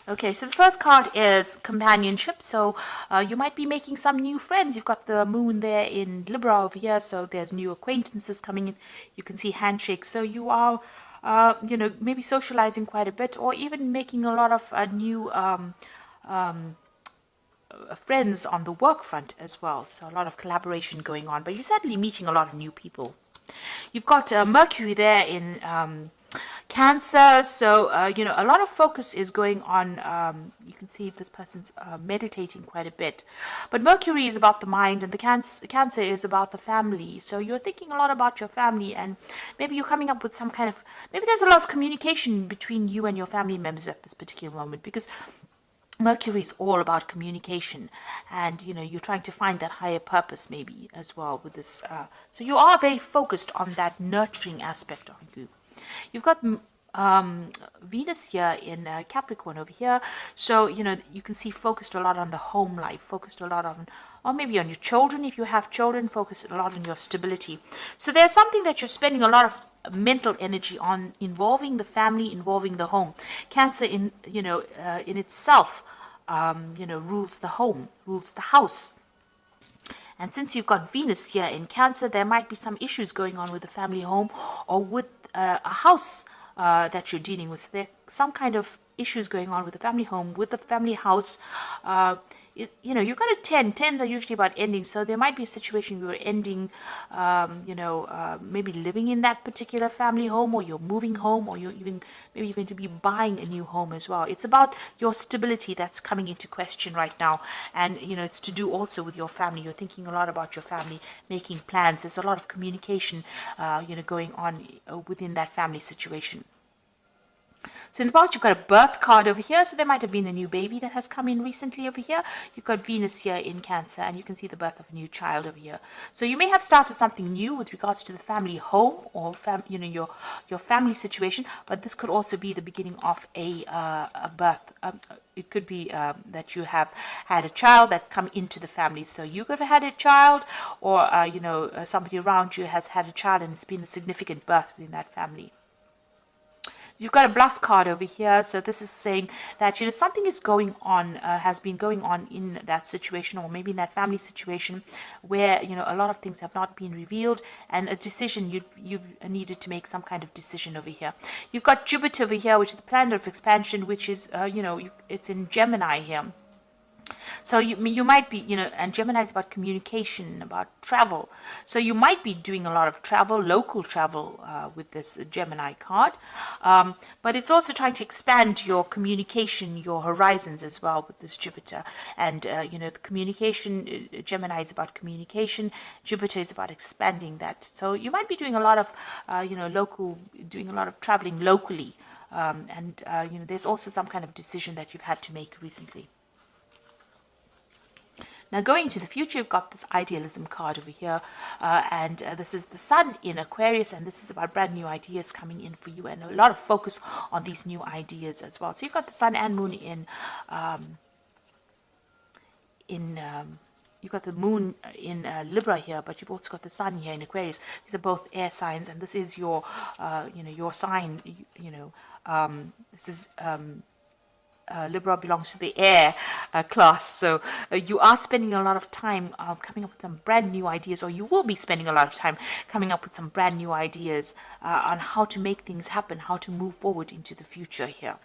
Okay, so the first card is companionship. So you might be making some new friends. You've got the moon there in Libra over here, so there's new acquaintances coming in. You can see handshakes. So you are, maybe socializing quite a bit, or even making a lot of new friends on the work front as well. So a lot of collaboration going on, but you're certainly meeting a lot of new people. You've got Mercury there in Cancer, so a lot of focus is going on. You can see this person's meditating quite a bit, but Mercury is about the mind, and the Cancer is about the family. So you're thinking a lot about your family, and maybe you're coming up with some kind of, maybe there's a lot of communication between you and your family members at this particular moment, because Mercury is all about communication, and you're trying to find that higher purpose maybe as well with this. So you are very focused on that nurturing aspect of you. You've got Venus here in Capricorn over here, so you can see focused a lot on the home life, focused a lot on, or maybe on your children if you have children, focused a lot on your stability. So there's something that you're spending a lot of mental energy on, involving the family, involving the home. Cancer in itself rules the home, rules the house. And since you've got Venus here in Cancer, there might be some issues going on with the family home, or with a house that you're dealing with. So there some kind of issues going on with the family home, with the family house. You've got a 10. Tens are usually about ending. So there might be a situation where you're ending, maybe living in that particular family home, or you're moving home, or maybe you're going to be buying a new home as well. It's about your stability that's coming into question right now. And, it's to do also with your family. You're thinking a lot about your family, making plans. There's a lot of communication, going on within that family situation. So in the past, you've got a birth card over here. So there might have been a new baby that has come in recently over here. You've got Venus here in Cancer, and you can see the birth of a new child over here. So you may have started something new with regards to the family home, or your family situation. But this could also be the beginning of a birth. It could be that you have had a child that's come into the family. So you could have had a child, or somebody around you has had a child, and it's been a significant birth within that family. You've got a bluff card over here, so this is saying that something is going on, has been going on in that situation, or maybe in that family situation, where a lot of things have not been revealed, and a decision you've needed to make some kind of decision over here. You've got Jupiter over here, which is the planet of expansion, which is it's in Gemini here. So you might be, and Gemini is about communication, about travel. So you might be doing a lot of travel, local travel, with this Gemini card. But it's also trying to expand your communication, your horizons as well with this Jupiter. And, the communication, Gemini is about communication. Jupiter is about expanding that. So you might be doing a lot of, doing a lot of traveling locally. There's also some kind of decision that you've had to make recently. Now, going into the future, you've got this idealism card over here, and this is the sun in Aquarius, and this is about brand new ideas coming in for you, and a lot of focus on these new ideas as well. So you've got the sun and moon you've got the moon in Libra here, but you've also got the sun here in Aquarius. These are both air signs, and this is your, your sign. This is. Libra belongs to the air class, so you are spending a lot of time coming up with some brand new ideas, or you will be spending a lot of time coming up with some brand new ideas on how to make things happen, how to move forward into the future here.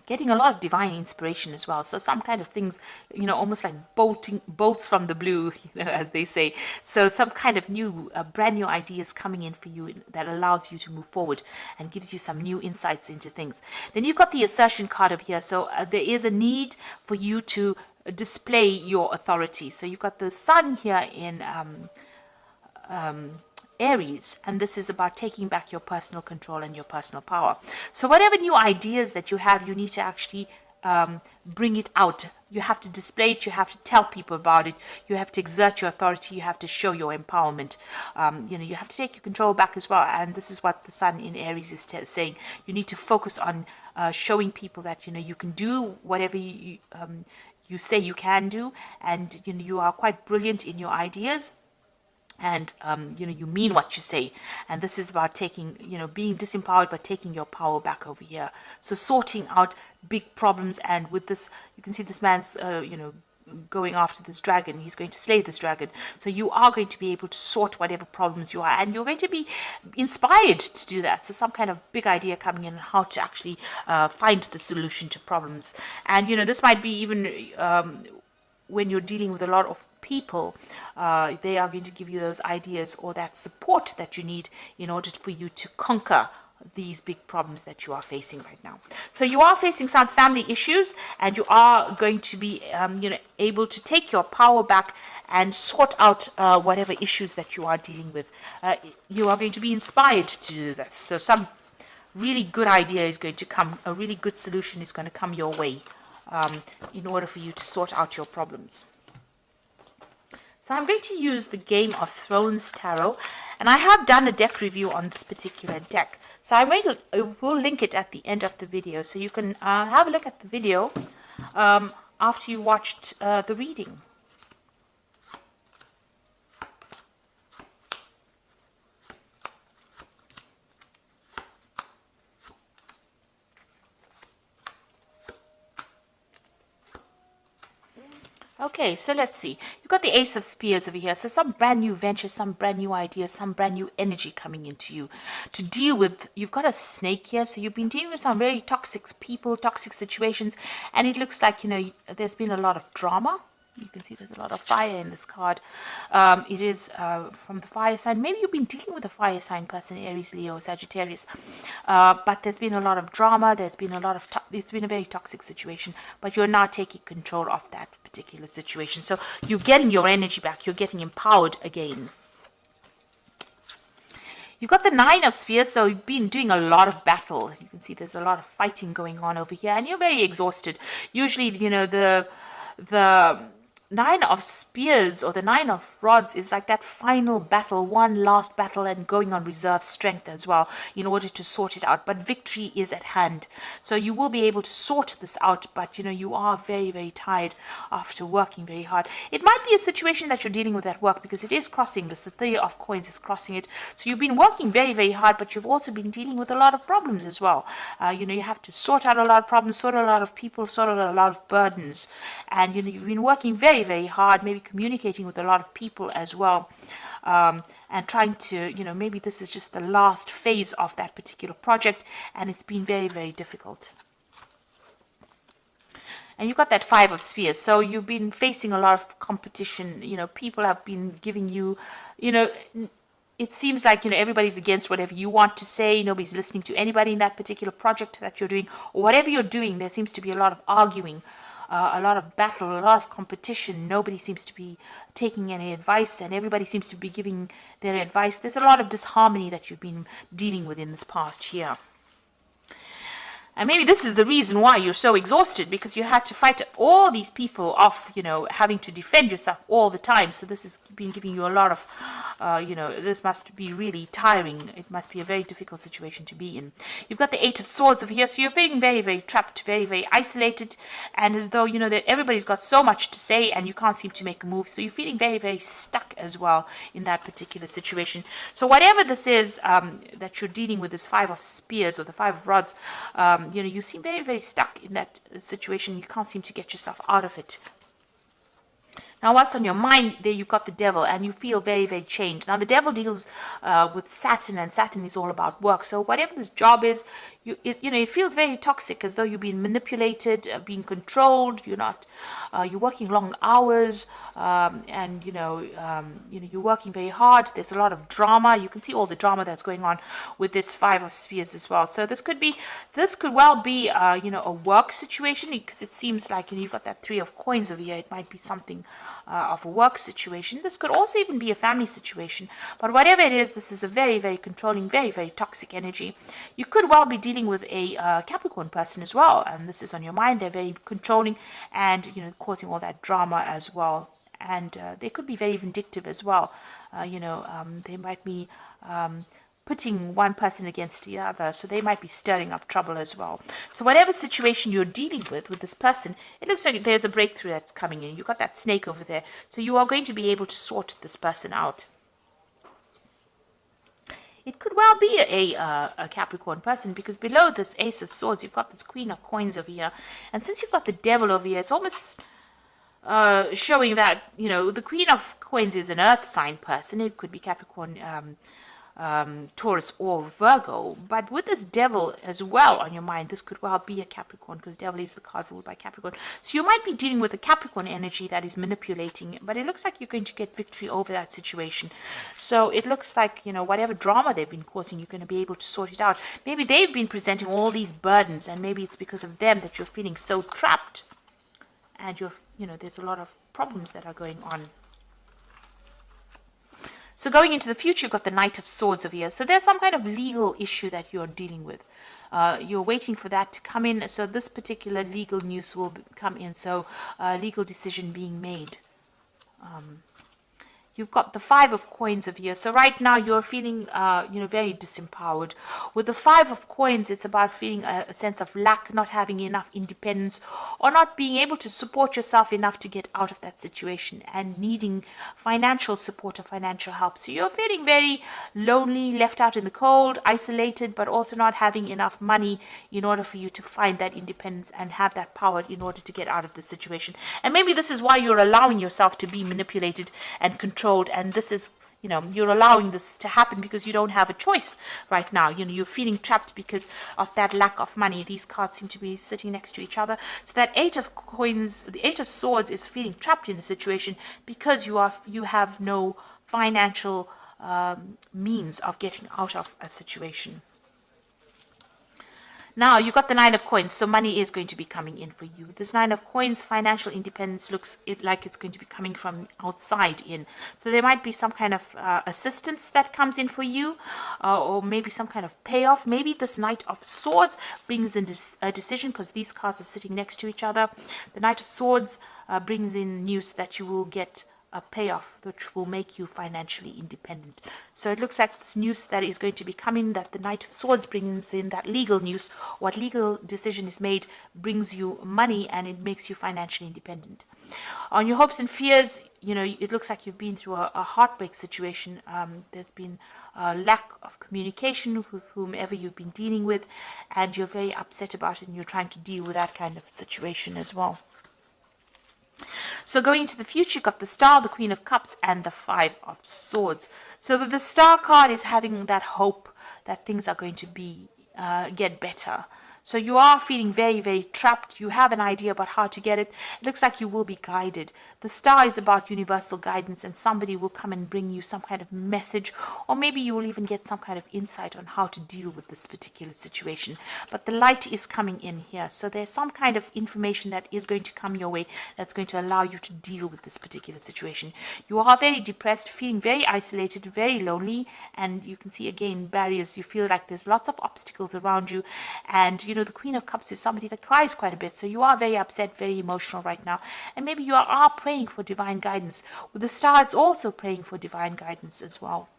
Getting a lot of divine inspiration as well. So some kind of things, almost like bolts from the blue, as they say. So some kind of new, brand new ideas coming in for you that allows you to move forward and gives you some new insights into things. Then you've got the assertion card over here. So there is a need for you to display your authority. So you've got the sun here in Aries, and this is about taking back your personal control and your personal power. So whatever new ideas that you have, you need to actually bring it out. You have to display it. You have to tell people about it. You have to exert your authority. You have to show your empowerment. You have to take your control back as well. And this is what the sun in Aries is saying. You need to focus on showing people that you can do whatever you say you can do, and you are quite brilliant in your ideas. and you mean what you say. And this is about taking, being disempowered, but taking your power back over here. So sorting out big problems. And with this, you can see this man's going after this dragon. He's going to slay this dragon. So you are going to be able to sort whatever problems you are, and you're going to be inspired to do that. So some kind of big idea coming in, how to actually find the solution to problems. And this might be even when you're dealing with a lot of people, they are going to give you those ideas or that support that you need in order for you to conquer these big problems that you are facing right now. So you are facing some family issues, and you are going to be able to take your power back and sort out whatever issues that you are dealing with. You are going to be inspired to do that. So some really good idea is going to come, a really good solution is going to come your way in order for you to sort out your problems. So I'm going to use the Game of Thrones Tarot, and I have done a deck review on this particular deck. So I will link it at the end of the video, so you can have a look at the video after you watched the reading. Okay, so let's see. You've got the Ace of Spears over here. So some brand new venture, some brand new ideas, some brand new energy coming into you to deal with. You've got a snake here. So you've been dealing with some very toxic people, toxic situations. And it looks like, there's been a lot of drama. You can see there's a lot of fire in this card. It is from the fire sign. Maybe you've been dealing with a fire sign person, Aries, Leo, Sagittarius. But there's been a lot of drama. There's been a lot of, it's been a very toxic situation. But you're now taking control of that particular situation. So you're getting your energy back. You're getting empowered again. You've got the Nine of Spears, so you've been doing a lot of battle. You can see there's a lot of fighting going on over here. And you're very exhausted. Usually, the Nine of Spears or the Nine of Rods is like that final battle, one last battle, and going on reserve strength as well in order to sort it out. But victory is at hand. So you will be able to sort this out, but you are very, very tired after working very hard. It might be a situation that you're dealing with at work, because it is crossing this. The Three of Coins is crossing it. So you've been working very, very hard, but you've also been dealing with a lot of problems as well. You have to sort out a lot of problems, sort out a lot of people, sort out a lot of burdens. And you've been working very, very hard, maybe communicating with a lot of people as well, and trying to, maybe this is just the last phase of that particular project, and it's been very, very difficult. And you've got that Five of Spears, so you've been facing a lot of competition. People have been giving you, it seems like, everybody's against whatever you want to say. Nobody's listening to anybody in that particular project that you're doing, or whatever you're doing. There seems to be a lot of arguing, a lot of battle, a lot of competition. Nobody seems to be taking any advice, and everybody seems to be giving their advice. There's a lot of disharmony that you've been dealing with in this past year. And maybe this is the reason why you're so exhausted, because you had to fight all these people off, having to defend yourself all the time. So this has been giving you a lot of, this must be really tiring. It must be a very difficult situation to be in. You've got the Eight of Swords over here. So you're feeling very, very trapped, very, very isolated. And as though, that everybody's got so much to say and you can't seem to make a move. So you're feeling very, very stuck as well in that particular situation. So whatever this is that you're dealing with, this Five of Spears or the Five of Rods, you seem very, very stuck in that situation. You can't seem to get yourself out of it. Now, what's on your mind? There you've got the Devil, and you feel very, very chained. Now, the Devil deals with Saturn, and Saturn is all about work. So whatever this job is, it feels very toxic, as though you're being manipulated, being controlled. You're working long hours, and you're working very hard. There's a lot of drama. You can see all the drama that's going on with this Five of Spears as well. So this could well be a work situation, because it seems like you've got that Three of Coins over here. It might be something of a work situation. This could also even be a family situation. But whatever it is, this is a very, very controlling, very, very toxic energy. You could well be dealing with a Capricorn person as well, and this is on your mind. They're very controlling and causing all that drama as well. And they could be very vindictive as well. They might be putting one person against the other, so they might be stirring up trouble as well. So whatever situation you're dealing with this person, it looks like there's a breakthrough that's coming in. You've got that snake over there, so you are going to be able to sort this person out. it could well be a Capricorn person, because below this Ace of Swords, you've got this Queen of Coins over here. And since you've got the Devil over here, it's almost showing that, the Queen of Coins is an earth sign person. It could be Capricorn, Taurus, or Virgo. But with this Devil as well on your mind, this could well be a Capricorn, because Devil is the card ruled by Capricorn. So you might be dealing with a Capricorn energy that is manipulating, but it looks like you're going to get victory over that situation. So it looks like, whatever drama they've been causing, you're going to be able to sort it out. Maybe they've been presenting all these burdens, and maybe it's because of them that you're feeling so trapped, and there's a lot of problems that are going on. So going into the future, you've got the Knight of Swords over here. So there's some kind of legal issue that you're dealing with. You're waiting for that to come in. So this particular legal news will come in. So legal decision being made. You've got the Five of Coins over here. So right now you're feeling, very disempowered. With the Five of Coins, it's about feeling a sense of lack, not having enough independence, or not being able to support yourself enough to get out of that situation, and needing financial support or financial help. So you're feeling very lonely, left out in the cold, isolated, but also not having enough money in order for you to find that independence and have that power in order to get out of the situation. And maybe this is why you're allowing yourself to be manipulated and controlled. And this is, you're allowing this to happen because you don't have a choice right now. You're feeling trapped because of that lack of money. These cards seem to be sitting next to each other. So that Eight of Coins, the Eight of Swords, is feeling trapped in a situation because you have no financial means of getting out of a situation. Now, you've got the Nine of Coins, so money is going to be coming in for you. This Nine of Coins, financial independence, looks like it's going to be coming from outside in. So there might be some kind of assistance that comes in for you, or maybe some kind of payoff. Maybe this Knight of Swords brings in a decision, because these cards are sitting next to each other. The Knight of Swords brings in news that you will get a payoff which will make you financially independent. So it looks like this news that is going to be coming, that the Knight of Swords brings in, that legal news, what legal decision is made, brings you money, and it makes you financially independent. On your hopes and fears, it looks like you've been through a heartbreak situation. There's been a lack of communication with whomever you've been dealing with, and you're very upset about it, and you're trying to deal with that kind of situation as well. So going into the future, you've got the Star, the Queen of Cups, and the Five of Swords. So the Star card is having that hope that things are going to get better. So you are feeling very, very trapped. You have an idea about how to get it. It looks like you will be guided. The Star is about universal guidance, and somebody will come and bring you some kind of message, or maybe you will even get some kind of insight on how to deal with this particular situation. But the light is coming in here. So there's some kind of information that is going to come your way that's going to allow you to deal with this particular situation. You are very depressed, feeling very isolated, very lonely, and you can see again barriers. You feel like there's lots of obstacles around you, and the Queen of Cups is somebody that cries quite a bit. So you are very upset, very emotional right now. And maybe you are praying for divine guidance. With the Star, it's also praying for divine guidance as well.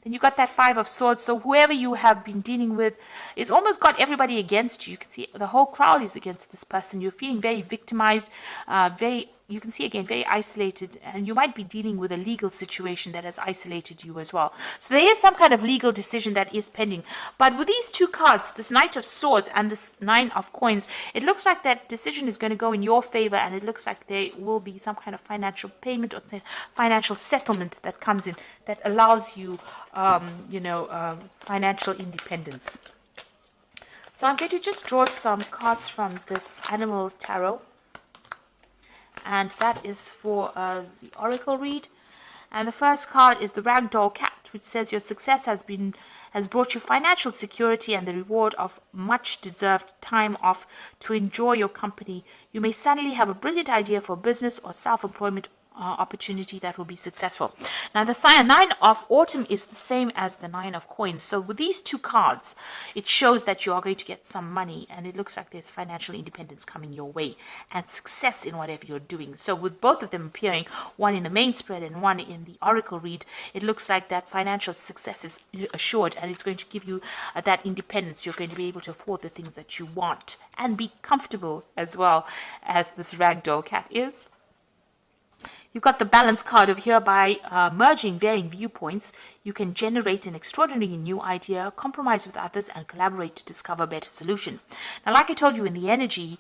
Then you got that Five of Swords. So whoever you have been dealing with, it's almost got everybody against you. You can see the whole crowd is against this person. You're feeling very victimized, you can see again, very isolated, and you might be dealing with a legal situation that has isolated you as well. So there is some kind of legal decision that is pending. But with these two cards, this Knight of Swords and this Nine of Coins, it looks like that decision is going to go in your favor, and it looks like there will be some kind of financial payment or financial settlement that comes in that allows you, financial independence. So I'm going to just draw some cards from this Animal Tarot. And that is for the Oracle read. And the first card is the Ragdoll Cat, which says your success has brought you financial security and the reward of much deserved time off to enjoy your company. You may suddenly have a brilliant idea for business or self-employment opportunity that will be successful. Now the Nine of Autumn is the same as the Nine of Coins. So with these two cards, it shows that you are going to get some money, and it looks like there's financial independence coming your way and success in whatever you're doing. So with both of them appearing, one in the main spread and one in the Oracle read, it looks like that financial success is assured, and it's going to give you that independence. You're going to be able to afford the things that you want and be comfortable as well, as this Ragdoll Cat is. You've got the balance card over here. By merging varying viewpoints, you can generate an extraordinary new idea, compromise with others, and collaborate to discover a better solution. Now, like I told you in the energy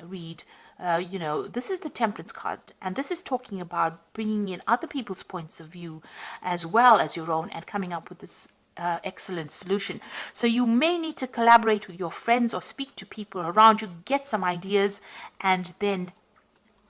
read, this is the Temperance card, and this is talking about bringing in other people's points of view as well as your own and coming up with this excellent solution. So you may need to collaborate with your friends or speak to people around you, get some ideas, and then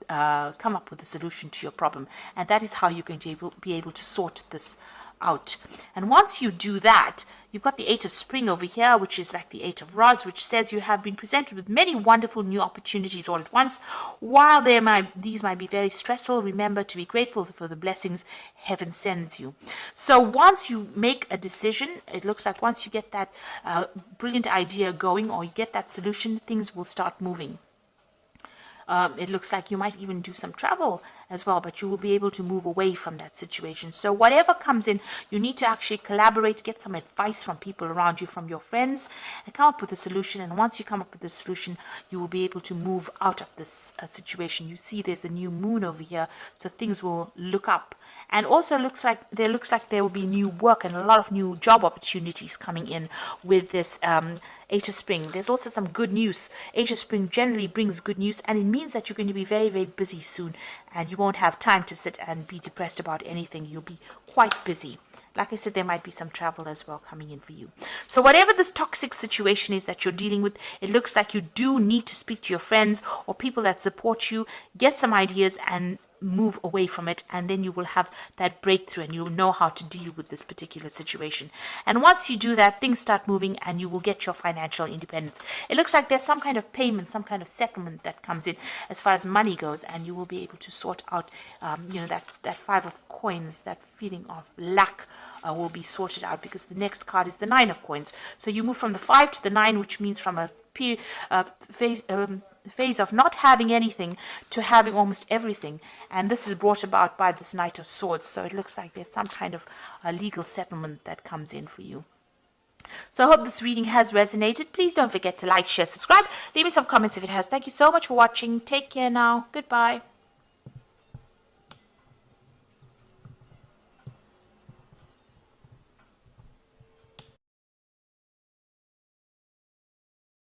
come up with a solution to your problem. And that is how you're going to be able to sort this out. And once you do that, you've got the Eight of Spring over here, which is like the Eight of Rods, which says you have been presented with many wonderful new opportunities all at once. While these might be very stressful, remember to be grateful for the blessings heaven sends you. So once you make a decision, it looks like once you get that brilliant idea going, or you get that solution, things will start moving. It looks like you might even do some travel as well, but you will be able to move away from that situation. So whatever comes in, you need to actually collaborate, get some advice from people around you, from your friends, and come up with a solution. And once you come up with a solution, you will be able to move out of this situation. You see there's a new moon over here, so things will look up. And also looks like there will be new work and a lot of new job opportunities coming in with this Eight of Spring. There's also some good news. Eight of Spring generally brings good news, and it means that you're going to be very, very busy soon, and you won't have time to sit and be depressed about anything. You'll be quite busy. Like I said, there might be some travel as well coming in for you. So whatever this toxic situation is that you're dealing with, it looks like you do need to speak to your friends or people that support you, get some ideas and move away from it, and then you will have that breakthrough and you'll know how to deal with this particular situation. And once you do that, things start moving and you will get your financial independence. It looks like there's some kind of payment, some kind of settlement that comes in as far as money goes, and you will be able to sort out that Five of Coins, that feeling of lack will be sorted out, because the next card is the Nine of Coins. So you move from the 5 to the 9, which means from a phase of not having anything to having almost everything, and this is brought about by this Knight of Swords. So it looks like there's some kind of legal settlement that comes in for you. So I hope this reading has resonated. Please don't forget to like, share, subscribe. Leave me some comments if it has. Thank you so much for watching. Take care now. Goodbye.